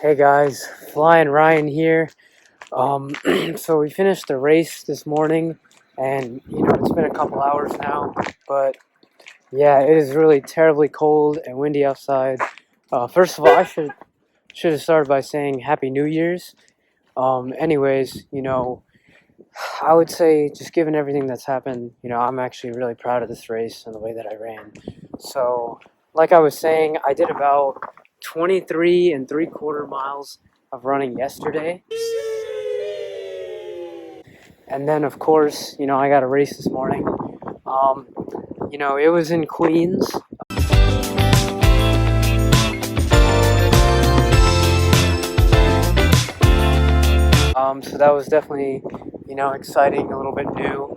Hey guys, Flying Ryan here. So we finished the race this morning, and it's been a couple hours now, but yeah, it is really terribly cold and windy outside. First of all, I should have started by saying Happy New Year's. Anyways, I would say just given everything that's happened, I'm actually really proud of this race and the way that I ran. So, like I was saying, I did about 23 and 3/4 miles of running yesterday. And then, of course, I got a race this morning. Um, it was in Queens. So that was definitely, exciting, a little bit new.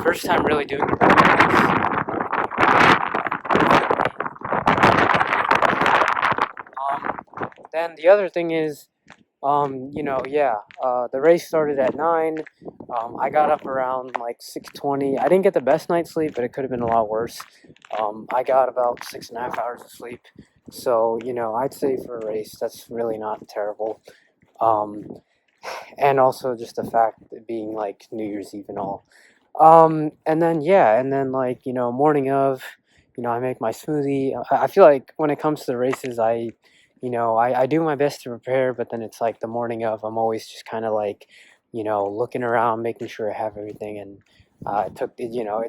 First time really doing a race. Then the other thing is, the race started at 9. I got up around like 6:20. I didn't get the best night's sleep, but it could have been a lot worse. I got about 6.5 hours of sleep. So, I'd say for a race, that's really not terrible. Um, and also just the fact that being like New Year's Eve and all. Morning of, I make my smoothie. I feel like when it comes to the races, I do my best to prepare, but then it's like the morning of, I'm always just kind of like, looking around, making sure I have everything. And it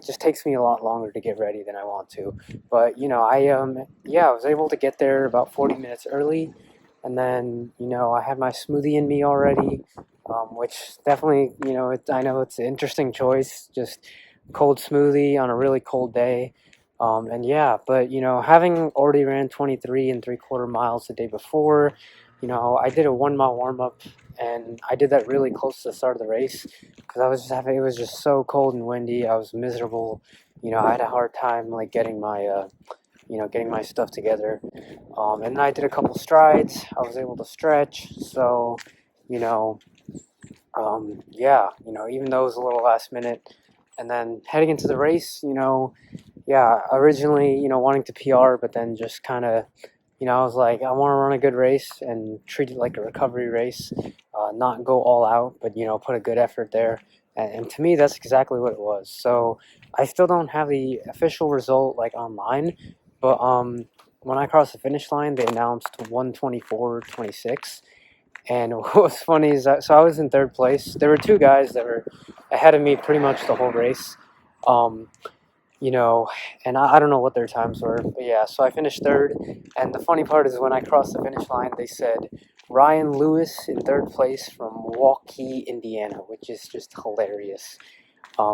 just takes me a lot longer to get ready than I want to. But, I was able to get there about 40 minutes early. And then, I had my smoothie in me already, which definitely, I know it's an interesting choice, just cold smoothie on a really cold day. Having already ran 23 and 3/4 miles the day before, I did a 1 mile warm up, and I did that really close to the start of the race because it was just so cold and windy. I was miserable. I had a hard time like getting my stuff together. And then I did a couple strides. I was able to stretch. So, you know, even though it was a little last minute. And then heading into the race, originally, wanting to PR, but then just kind of, I was like, I want to run a good race and treat it like a recovery race, not go all out, but, put a good effort there. And to me, that's exactly what it was. So I still don't have the official result like online, but when I crossed the finish line, they announced 1:24:26. And what was funny is that I was in third place. There were two guys that were ahead of me pretty much the whole race. Um, and I don't know what their times were, but yeah, so I finished third. And the funny part is when I crossed the finish line, they said Ryan Lewis in third place from Waukee, Indiana, which is just hilarious.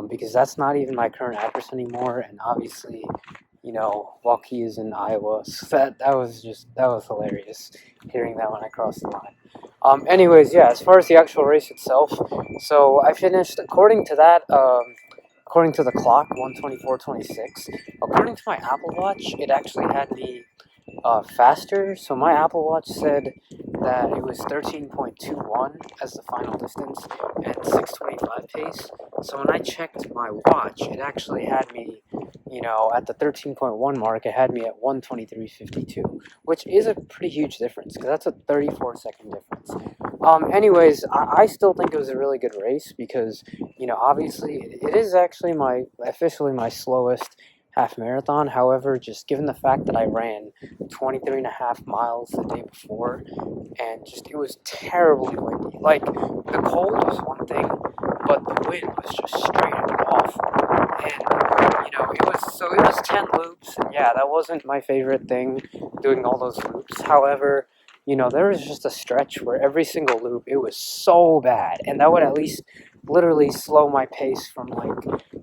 Because that's not even my current address anymore, and obviously, Waukee is in Iowa, so that was hilarious hearing that when I crossed the line. Anyways, yeah, as far as the actual race itself, so I finished according to that. According to the clock, 1:24:26. According to my Apple Watch, it actually had me faster. So my Apple Watch said that it was 13.21 as the final distance and 6:25 pace. So when I checked my watch, it actually had me, at the 13.1 mark, it had me at 1:23:52, which is a pretty huge difference because that's a 34-second difference. Anyways, I still think it was a really good race because, obviously it is actually officially my slowest half marathon. However, just given the fact that I ran 23.5 miles the day before, and just it was terribly windy. Like the cold was one thing, but the wind was just straight up awful. And it was 10 loops, and yeah, that wasn't my favorite thing, doing all those loops. However, there was just a stretch where every single loop it was so bad, and that would at least literally slow my pace from like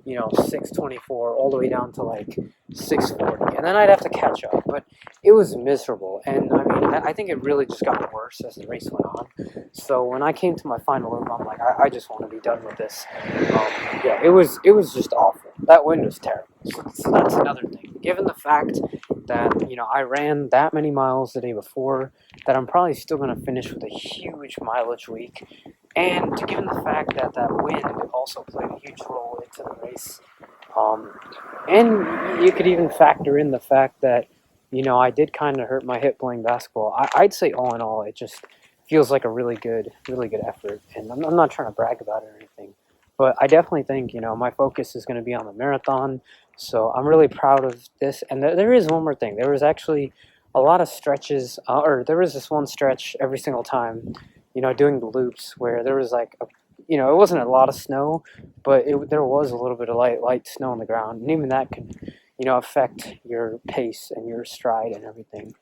6:24 all the way down to like 6:40, and then I'd have to catch up. But it was miserable, and I mean, I think it really just got worse as the race went on. So when I came to my final loop, I'm like, I just want to be done with this. Yeah, it was just awful. That wind was terrible. So that's another thing. Given the fact that I ran that many miles the day before, that I'm probably still going to finish with a huge mileage week. And given the fact that that wind also played a huge role into the race, and you could even factor in the fact that, I did kind of hurt my hip playing basketball. I'd say all in all, it just, feels like a really good effort. And I'm not trying to brag about it or anything, but I definitely think, my focus is going to be on the marathon. So I'm really proud of this. And there is one more thing. There was actually a lot of stretches, or there was this one stretch every single time, doing the loops where there was like it wasn't a lot of snow, but there was a little bit of light snow on the ground, and even that could, affect your pace and your stride and everything.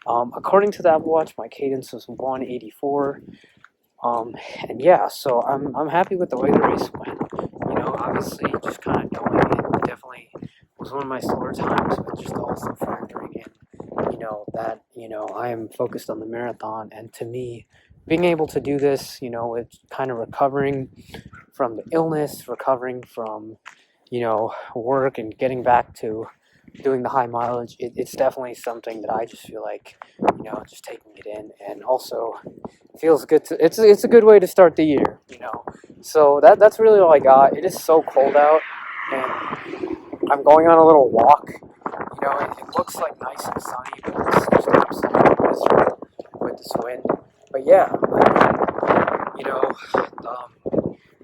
According to the Apple Watch, my cadence was 184. Um, and yeah, so I'm happy with the way the race went. Obviously, just kind of knowing it definitely was one of my slower times, but just also factoring in, that I am focused on the marathon, and to me, being able to do this, with kind of recovering from the illness, recovering from, work, and getting back to doing the high mileage, it's definitely something that I just feel like, just taking it in, and also feels good to. It's a good way to start the year. So that's really all I got. It is so cold out, and I'm going on a little walk. It looks like nice and sunny, but it's just absolutely miserable with this wind. But yeah,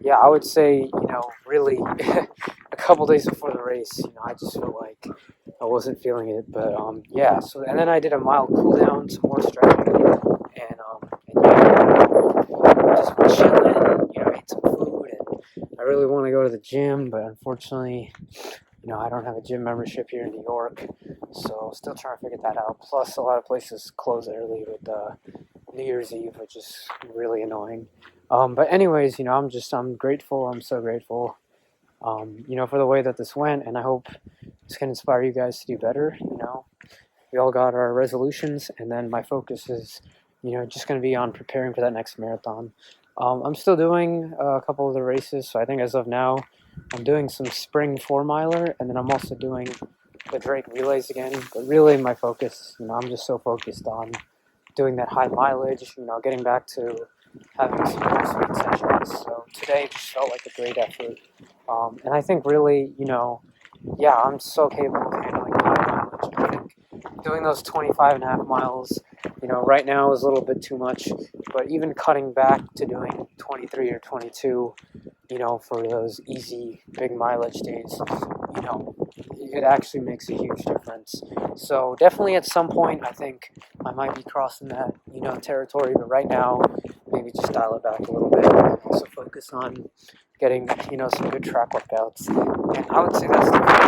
yeah, I would say, really, a couple days before the race, I just felt like I wasn't feeling it. But yeah. So and then I did a mild cool down, some more stretching, and yeah, just been chilling. Ate some food, and I really want to go to the gym, but unfortunately, I don't have a gym membership here in New York, so still trying to figure that out. Plus, a lot of places close early with New Year's Eve, which is really annoying. But anyways, I'm grateful. I'm so grateful, for the way that this went, and I hope this can inspire you guys to do better. We all got our resolutions, and then my focus is, just going to be on preparing for that next marathon. I'm still doing a couple of the races, so I think as of now, I'm doing some spring 4 miler, and then I'm also doing the Drake relays again. But really, my focus, I'm just so focused on doing that high mileage, getting back to having some more speed sessions. So today just felt like a great effort. And I think really, yeah, I'm so capable of handling high mileage. I think doing those 25 and a half miles, right now is a little bit too much, but even cutting back to doing 23 or 22, for those easy big mileage days, it actually makes a huge difference. So definitely at some point, I think I might be crossing that, territory, but right now, maybe just dial it back a little bit and also focus on getting, some good track workouts. And I would say that's the winter,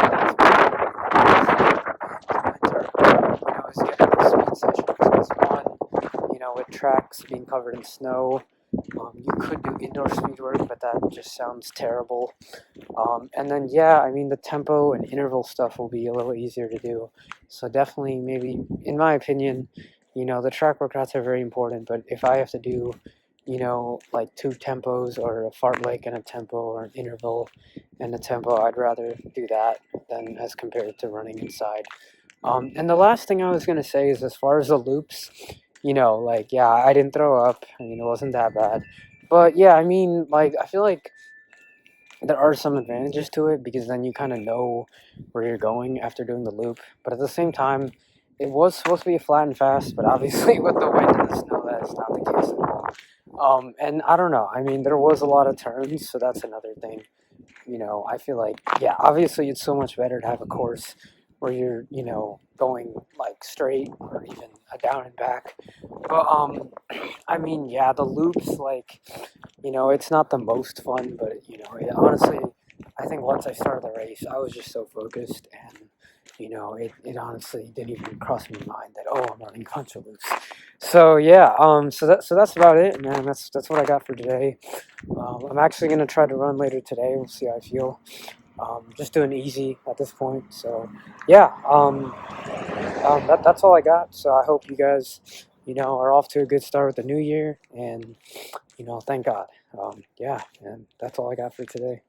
is getting the speed sessions. Because one, with tracks being covered in snow, you could do indoor speed work, but that just sounds terrible. And then, yeah, I mean, the tempo and interval stuff will be a little easier to do. So definitely, maybe, in my opinion, the track workouts are very important. But if I have to do, like 2 tempos or a fartlek and a tempo or an interval and a tempo, I'd rather do that than as compared to running inside. And the last thing I was going to say is as far as the loops, like, yeah, I didn't throw up. I mean, it wasn't that bad. But yeah, I mean, like, I feel like there are some advantages to it because then you kind of know where you're going after doing the loop. But at the same time, it was supposed to be flat and fast, but obviously with the wind and the snow, that is not the case at all. And I don't know. I mean, there was a lot of turns, so that's another thing. I feel like, yeah, obviously it's so much better to have a course where you're, going like straight or even a down and back. But I mean, yeah, the loops, like, it's not the most fun, but honestly, I think once I started the race, I was just so focused, and it honestly didn't even cross my mind that I'm running a bunch of loops. So yeah, so that's about it, man. That's what I got for today. I'm actually gonna try to run later today. We'll see how I feel. Just doing easy at this point. So yeah, that's all I got. So I hope you guys, are off to a good start with the new year, and thank God. Yeah, and that's all I got for today.